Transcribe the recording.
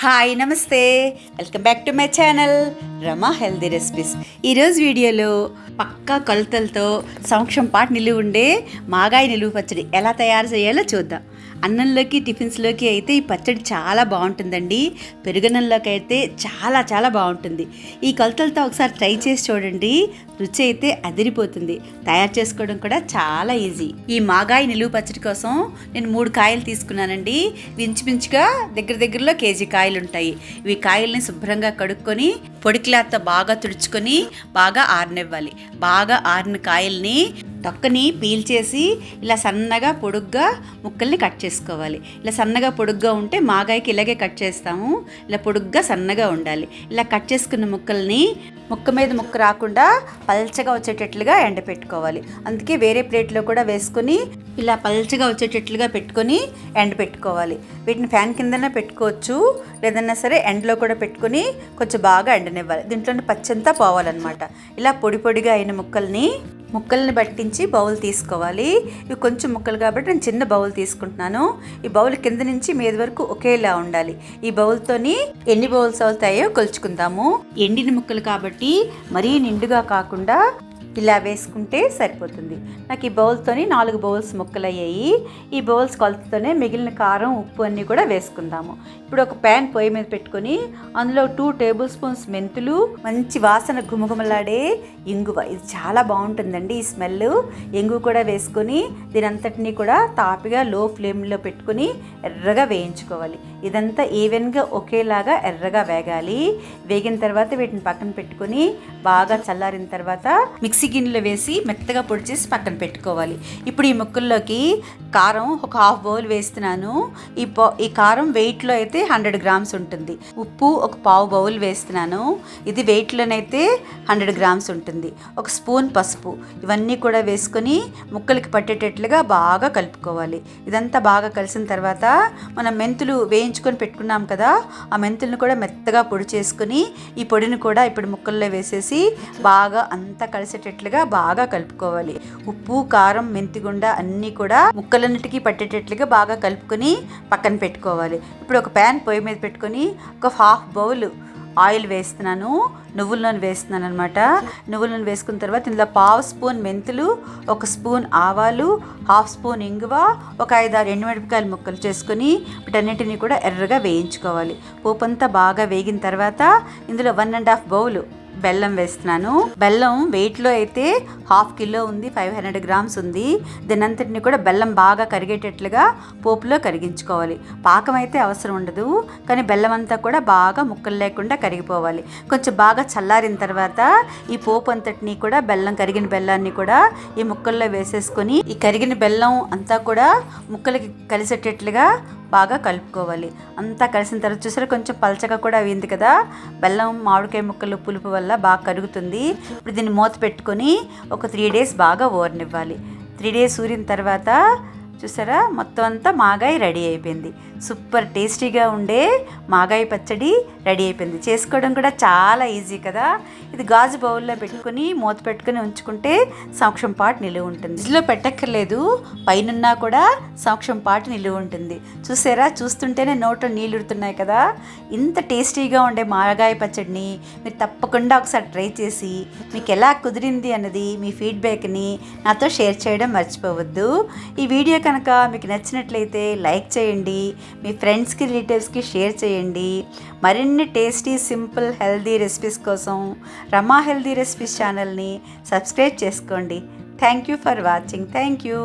Hi నమస్తే, welcome back to my channel Rama healthy recipes. ఈరోజు వీడియోలో పక్కా కొలతలతో సంవత్సరం పాటు నిలువ ఉండే మాగాయ నిలువ పచ్చడి ఎలా తయారు చేయాలో చూద్దాం. అన్నంలోకి టిఫిన్స్లోకి అయితే ఈ పచ్చడి చాలా బాగుంటుందండి. పెరుగన్నంలోకి అయితే చాలా చాలా బాగుంటుంది. ఈ కొలతలతో ఒకసారి ట్రై చేసి చూడండి, రుచి అయితే అదిరిపోతుంది. తయారు చేసుకోవడం కూడా చాలా ఈజీ. ఈ మాగాయ నిలువ పచ్చడి కోసం నేను 3 కాయలు తీసుకున్నానండి. ఇంచుమించుగా దగ్గరలో కేజీ కాయలు ఉంటాయి. ఇవి కాయల్ని శుభ్రంగా కడుక్కొని పొడి క్లాత్తో బాగా తుడుచుకొని బాగా ఆరనివ్వాలి. బాగా ఆరిన కాయల్ని తొక్కని పీల్ చేసి ఇలా సన్నగా పొడుగ్గా ముక్కల్ని కట్ చేసుకోవాలి. ఇలా సన్నగా పొడుగ్గా ఉంటే మాగాయకి ఇలాగే కట్ చేస్తాము. ఇలా పొడుగ్గా సన్నగా ఉండాలి. ఇలా కట్ చేసుకున్న ముక్కల్ని ముక్క మీద ముక్క రాకుండా పల్చగా వచ్చేటట్లుగా ఎండపెట్టుకోవాలి. అందుకే వేరే ప్లేట్లో కూడా వేసుకొని ఇలా పల్చగా వచ్చేటట్లుగా పెట్టుకొని ఎండపెట్టుకోవాలి. వీటిని ఫ్యాన్ కిందనే పెట్టుకోవచ్చు, లేదన్నా సరే ఎండలో కూడా పెట్టుకొని కొంచెం బాగా ఎండనివ్వాలి. దీంట్లోని పచ్చంతా పోవాలన్నమాట. ఇలా పొడి పొడిగా అయిన ముక్కల్ని పట్టించి బౌల్ తీసుకోవాలి. ఇవి కొంచెం ముక్కలు కాబట్టి నేను చిన్న బౌల్ తీసుకుంటున్నాను. ఈ బౌల్ కింద నుంచి మీద వరకు ఒకేలా ఉండాలి. ఈ బౌల్తోని ఎన్ని బౌల్స్ అవుతాయో కొలుచుకుందాము. ఎండిన ముక్కలు కాబట్టి మరీ నిండుగా కాకుండా ఇలా వేసుకుంటే సరిపోతుంది. నాకు ఈ బౌల్తోని 4 బౌల్స్ ముక్కలు అయ్యాయి. ఈ బౌల్స్ కొలతతోనే మిగిలిన కారం, ఉప్పు అన్నీ కూడా వేసుకుందాము. ఇప్పుడు ఒక ప్యాన్ పొయ్యి మీద పెట్టుకొని అందులో 2 టేబుల్ స్పూన్స్ మెంతులు, మంచి వాసన గుమగుమలాడే ఇంగువ, ఇది చాలా బాగుంటుందండి ఈ స్మెల్. ఇంగువ కూడా వేసుకొని దీని అంతటినీ కూడా తాపిగా లో ఫ్లేమ్లో పెట్టుకొని ఎర్రగా వేయించుకోవాలి. ఇదంతా ఈవెన్గా ఒకేలాగా ఎర్రగా వేగాలి. వేగిన తర్వాత వీటిని పక్కన పెట్టుకొని బాగా చల్లారిన తర్వాత మిక్సీ గిన్నెలో వేసి మెత్తగా పొడి చేసి పక్కన పెట్టుకోవాలి. ఇప్పుడు ఈ ముక్కల్లోకి కారం ఒక 1/2 బౌల్ వేస్తున్నాను. ఈ కారం వెయిట్లో అయితే 100 గ్రామ్స్ ఉంటుంది. ఉప్పు ఒక 1/4 బౌల్ వేస్తున్నాను. ఇది వెయిట్లోనైతే 100 గ్రామ్స్ ఉంటుంది. ఒక స్పూన్ పసుపు, ఇవన్నీ కూడా వేసుకొని ముక్కలకి పట్టేటట్లుగా బాగా కలుపుకోవాలి. ఇదంతా బాగా కలిసిన తర్వాత మనం మెంతులు వేయించుకొని పెట్టుకున్నాం కదా, ఆ మెంతులను కూడా మెత్తగా పొడి చేసుకొని ఈ పొడిని కూడా ఇప్పుడు ముక్కల్లో వేసేసి బాగా అంతా కలిసేటట్లుగా బాగా కలుపుకోవాలి. ఉప్పు, కారం, మెంతిగుండ అన్నీ కూడా ముక్కలన్నిటికీ పట్టేటట్లుగా బాగా కలుపుకొని పక్కన పెట్టుకోవాలి. ఇప్పుడు ఒక ప్యాన్ పొయ్యి మీద పెట్టుకొని ఒక 1/2 బౌల్ ఆయిల్ వేస్తున్నాను. నువ్వుల నూనె వేస్తున్నాను అనమాట. నువ్వుల నూనె వేసుకున్న తర్వాత ఇందులో 1/2 స్పూన్ మెంతులు, 1 స్పూన్ ఆవాలు, 1/2 స్పూన్ ఇంగువ, ఒక 5-6 ఎండుమిరపకాయలు ముక్కలు చేసుకొని వీటన్నిటిని కూడా ఎర్రగా వేయించుకోవాలి. పోపు అంతా బాగా వేగిన తర్వాత ఇందులో 1.5 బౌల్ బెల్లం వేస్తున్నాను. బెల్లం వెయిట్లో అయితే 1/2 కిలో ఉంది, 500 గ్రామ్స్ ఉంది. దీనంతటిని కూడా బెల్లం బాగా కరిగేటట్లుగా పోపులో కరిగించుకోవాలి. పాకం అయితే అవసరం ఉండదు, కానీ బెల్లం అంతా కూడా బాగా ముక్కలు లేకుండా కరిగిపోవాలి. కొంచెం బాగా చల్లారిన తర్వాత ఈ పోపు అంతటిని కూడా కరిగిన బెల్లాన్ని కూడా ఈ ముక్కల్లో వేసేసుకొని ఈ కరిగిన బెల్లం అంతా కూడా ముక్కలకి కలిసేటట్లుగా బాగా కలుపుకోవాలి. అంతా కలిసిన తర్వాత చూసారా కొంచెం పలచగా కూడా అయింది కదా. బెల్లం, మామిడికాయ ముక్కలు పులుపు వల్ల బాగా కరుగుతుంది. ఇప్పుడు దీన్ని మూత పెట్టుకొని ఒక 3 డేస్ బాగా ఊరనివ్వాలి. 3 డేస్ ఊరిన తర్వాత చూసారా మొత్తం అంతా మాగాయ రెడీ అయిపోయింది. సూపర్ టేస్టీగా ఉండే మాగాయ పచ్చడి రెడీ అయిపోయింది. చేసుకోవడం కూడా చాలా ఈజీ కదా. ఇది గాజు బౌల్లో పెట్టుకుని మూత పెట్టుకుని ఉంచుకుంటే సంవత్సరం పాటు నిలువ ఉంటుంది. ఫ్రిడ్జ్లో పెట్టక్కర్లేదు, పైనున్నా కూడా సంవత్సరం పాటు నిలువ ఉంటుంది. చూసారా, చూస్తుంటేనే నోట్లో నీళ్ళు ఉడుతున్నాయి కదా. ఇంత టేస్టీగా ఉండే మాగాయ పచ్చడిని మీరు తప్పకుండా ఒకసారి ట్రై చేసి మీకు ఎలా కుదిరింది అన్నది మీ ఫీడ్బ్యాక్ని నాతో షేర్ చేయడం మర్చిపోవద్దు. ఈ వీడియో కనుక మీకు నచ్చినట్లయితే లైక్ చేయండి, మీ ఫ్రెండ్స్కి, రిలేటివ్స్కి షేర్ చేయండి. మరిన్ని టేస్టీ, సింపుల్, హెల్దీ రెసిపీస్ కోసం రమా హెల్దీ రెసిపీస్ ఛానల్ని సబ్స్క్రైబ్ చేసుకోండి. Thank you for watching. Thank you.